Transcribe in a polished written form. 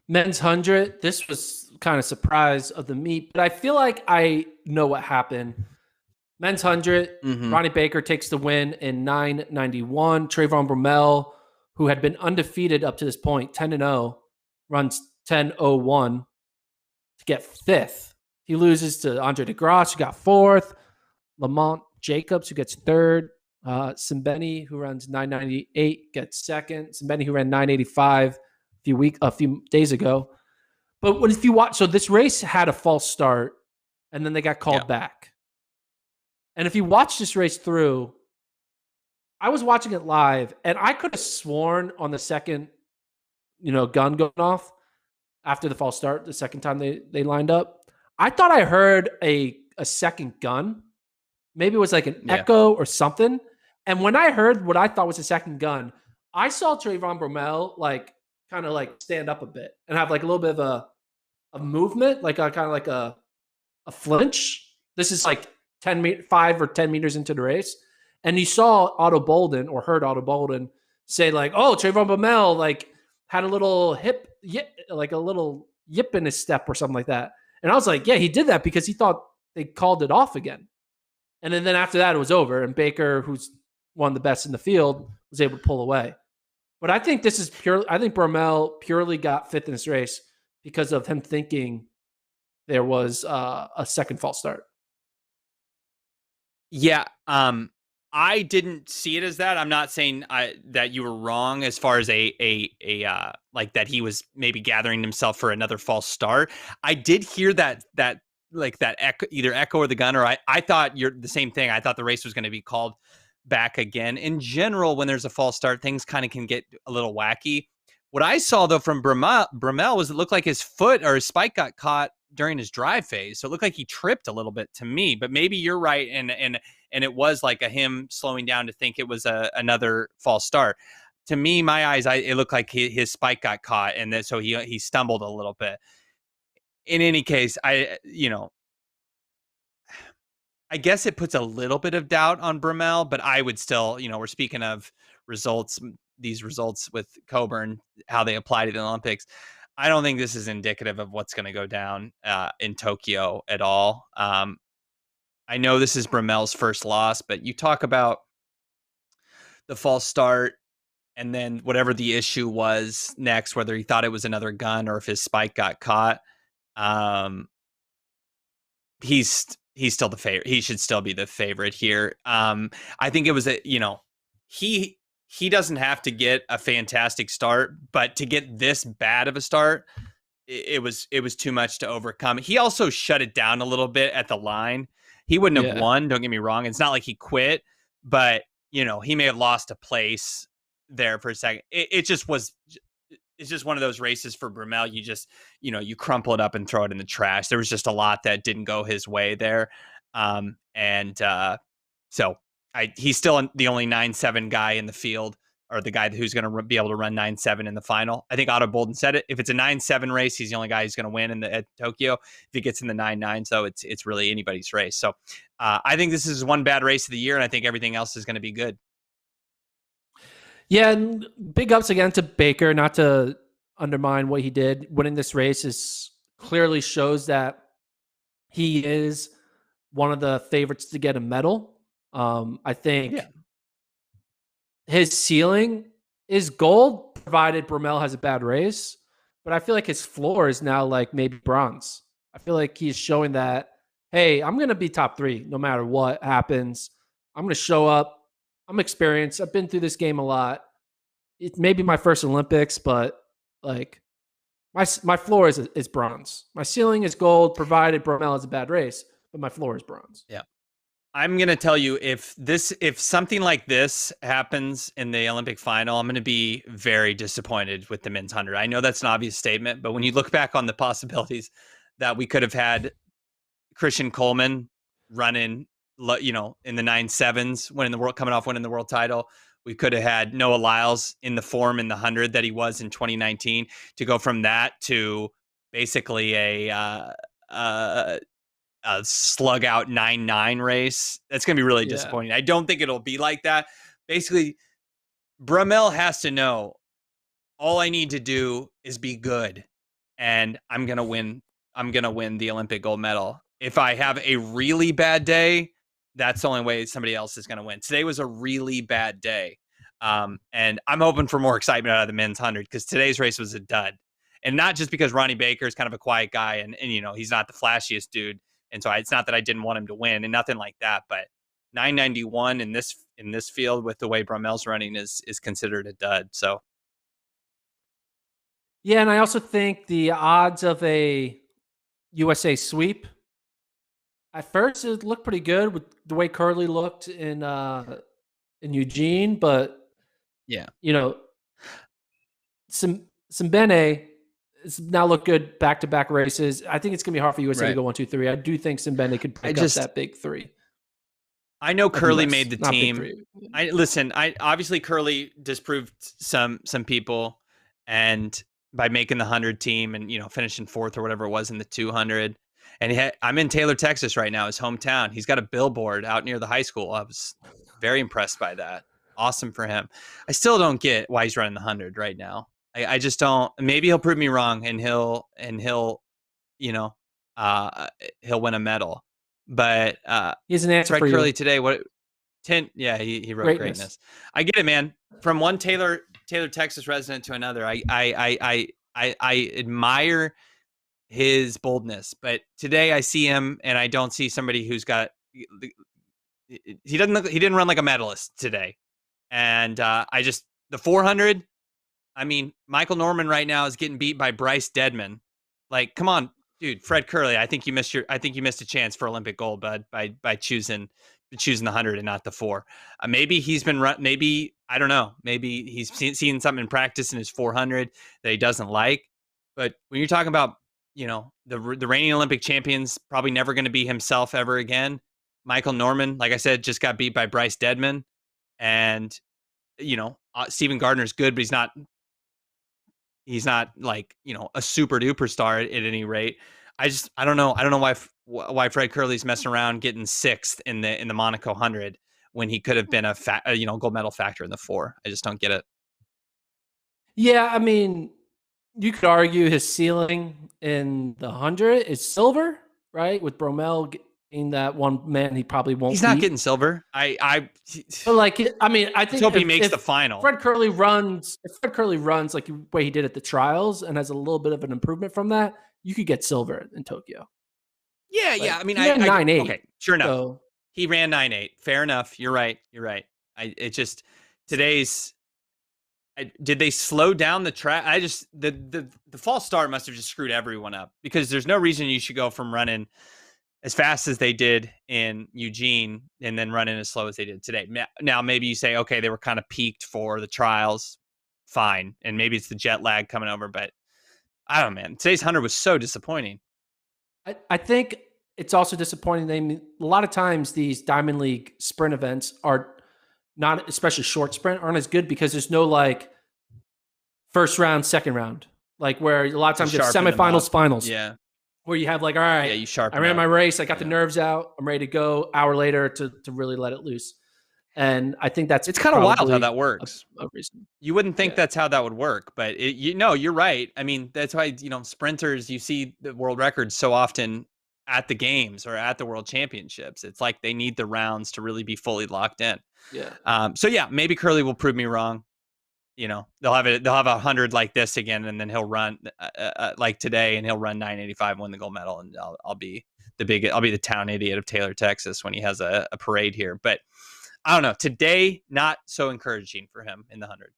Men's 100, this was kind of surprise of the meet, but I feel like I know what happened. Men's 100, Mm-hmm. Ronnie Baker takes the win in 9:91. Trayvon Bromell, who had been undefeated up to this point, 10-0, runs 10:01 to get fifth. He loses to Andre DeGrasse, who got fourth. Lamont Jacobs, who gets third. Simbeni, who runs 9:98, gets second. Simbeni, who ran 9:85 a few days ago. But if you watch, so this race had a false start, and then they got Yeah. called back. And if you watch this race through, I was watching it live, and I could have sworn on the second, gun going off after the false start, the second time they lined up, I thought I heard a second gun. Maybe it was like an Yeah. echo or something. And when I heard what I thought was a second gun, I saw Trayvon Bromell kind of like stand up a bit and have like a little bit of a movement, like a kind of like a flinch. This is like 5 or 10 meters into the race. And you saw Otto Bolden or heard Otto Bolden say like, oh, Trayvon Bromell like had a little like a little yip in his step or something like that. And I was like, yeah, he did that because he thought they called it off again. And then after that, it was over. And Baker, who's one of the best in the field, was able to pull away. But I think this is purely, I think Bromell purely got fifth in this race because of him thinking there was a second false start. Yeah. I didn't see it as that. I'm not saying that you were wrong as far as like that he was maybe gathering himself for another false start. I did hear that like that echo, either echo or the gun, or I thought you're the same thing. I thought the race was going to be called back again. In general, when there's a false start, things kind of can get a little wacky. What I saw though from Bromell was it looked like his foot or his spike got caught during his drive phase. So it looked like he tripped a little bit to me, but maybe you're right. And it was like a him slowing down to think it was another false start. To me, my eyes, it looked like his spike got caught, and so he stumbled a little bit. In any case, I guess it puts a little bit of doubt on Bromell, but I would still, we're speaking of results, these results with Coburn, how they apply to the Olympics. I don't think this is indicative of what's going to go down in Tokyo at all. I know this is Bromell's first loss, but you talk about the false start and then whatever the issue was next, whether he thought it was another gun or if his spike got caught. He's still the favorite. He should still be the favorite here. I think it was he doesn't have to get a fantastic start, but to get this bad of a start, it was too much to overcome. He also shut it down a little bit at the line. He wouldn't have won, don't get me wrong. It's not like he quit, but he may have lost a place there for a second. It's just one of those races for Bromell. You just, you crumple it up and throw it in the trash. There was just a lot that didn't go his way there. So he's still the only 9.7 guy in the field, or the guy who's going to be able to run 9.7 in the final. I think Otto Bolden said it. If it's a 9.7 race, he's the only guy who's going to win at Tokyo. If he gets in the 9.9, so it's really anybody's race. So I think this is one bad race of the year, and I think everything else is going to be good. Yeah, and big ups again to Baker, not to undermine what he did. Winning this race clearly shows that he is one of the favorites to get a medal. I think his ceiling is gold, provided Bromell has a bad race. But I feel like his floor is now like maybe bronze. I feel like he's showing that, hey, I'm going to be top 3 no matter what happens. I'm going to show up. I'm experienced. I've been through this game a lot. It may be my first Olympics, but like my floor is bronze. My ceiling is gold, provided Bromell has a bad race, but my floor is bronze. Yeah. I'm going to tell you, if something like this happens in the Olympic final, I'm going to be very disappointed with the men's 100. I know that's an obvious statement, but when you look back on the possibilities that we could have had Christian Coleman running, in the 9.7s, coming off winning the world title. We could have had Noah Lyles in the form in the 100 that he was in 2019, to go from that to basically a slug out 9.9 race. That's going to be really disappointing. I don't think it'll be like that. Basically, Bromell has to know, all I need to do is be good, and I'm gonna win. I'm gonna win the Olympic gold medal. If I have a really bad day, that's the only way somebody else is gonna win. Today was a really bad day, and I'm hoping for more excitement out of the men's 100 because today's race was a dud, and not just because Ronnie Baker is kind of a quiet guy and he's not the flashiest dude, and so it's not that I didn't want him to win and nothing like that, but 991 in this field with the way Bromell's running is considered a dud. So Yeah, and I also think the odds of a USA sweep at first it looked pretty good with the way Kerley looked in Eugene, but yeah, you know, some Bene now look good back to back races. I think it's gonna be hard for USA to go 1, 2, 3. I do think Simbene could pick up that big 3. I know Kerley US, made the not big team. 3. I obviously Kerley disproved some people, and by making the 100 team and finishing 4th or whatever it was in the 200. And I'm in Taylor, Texas right now, his hometown. He's got a billboard out near the high school. I was very impressed by that. Awesome for him. I still don't get why he's running the 100 right now. I just don't. Maybe he'll prove me wrong, and he'll you know he'll win a medal. But he has an answer Fred for Kerley you. today. What 10? Yeah, he wrote greatness. I get it, man. From one Taylor, Texas resident to another, I admire his boldness. But today I see him, and I don't see somebody who's got. He didn't run like a medalist today, and the 400. I mean, Michael Norman right now is getting beat by Bryce Deadman. Like, come on, dude, Fred Kerley. I think you missed a chance for Olympic gold, bud, by choosing the 100 and not the 4. Maybe he's been run. Maybe I don't know. Maybe he's seen something in practice in his 400 that he doesn't like. But when you're talking about the reigning Olympic champions, probably never going to be himself ever again. Michael Norman, like I said, just got beat by Bryce Deadman, and Stephen Gardner's good, but he's not like a super duper star at any rate. I don't know why Fred Kerley's messing around getting 6th in the Monaco 100 when he could have been a gold medal factor in the 4. I just don't get it. Yeah, I mean, you could argue his ceiling in the 100 is silver, right? With Bromell getting that one man he probably won't. He's not getting silver. But I mean, I think hope he makes the final. If Fred Kerley runs like the way he did at the trials and has a little bit of an improvement from that, you could get silver in Tokyo. Yeah. I mean, he ran 9.8. Okay, sure enough. So. He ran 9.8. Fair enough. You're right. Did they slow down the track? The false start must have just screwed everyone up, because there's no reason you should go from running as fast as they did in Eugene and then running as slow as they did today. Now, maybe you say, okay, they were kind of peaked for the trials. Fine. And maybe it's the jet lag coming over, but I don't know, man. Today's 100 was so disappointing. I think it's also disappointing. A lot of times these Diamond League sprint events are not, especially short sprint, aren't as good because there's no like first round, second round, like where a lot of times you have semifinals, finals. Yeah. Where you have like, all right, you sharpen I ran my race, I got the nerves out, I'm ready to go. Hour later to really let it loose. And I think it's kind of wild how that works. A reason. You wouldn't think that's how that would work, but you're right. I mean, that's why sprinters, you see the world records so often at the games or at the world championships. It's like they need the rounds to really be fully locked in. Yeah. So yeah, maybe Kerley will prove me wrong. They'll have 100 like this again, and then he'll run like today, and he'll run 985, win the gold medal, and I'll be the town idiot of Taylor, Texas, when he has a parade here. But I don't know. Today, not so encouraging for him in the 100.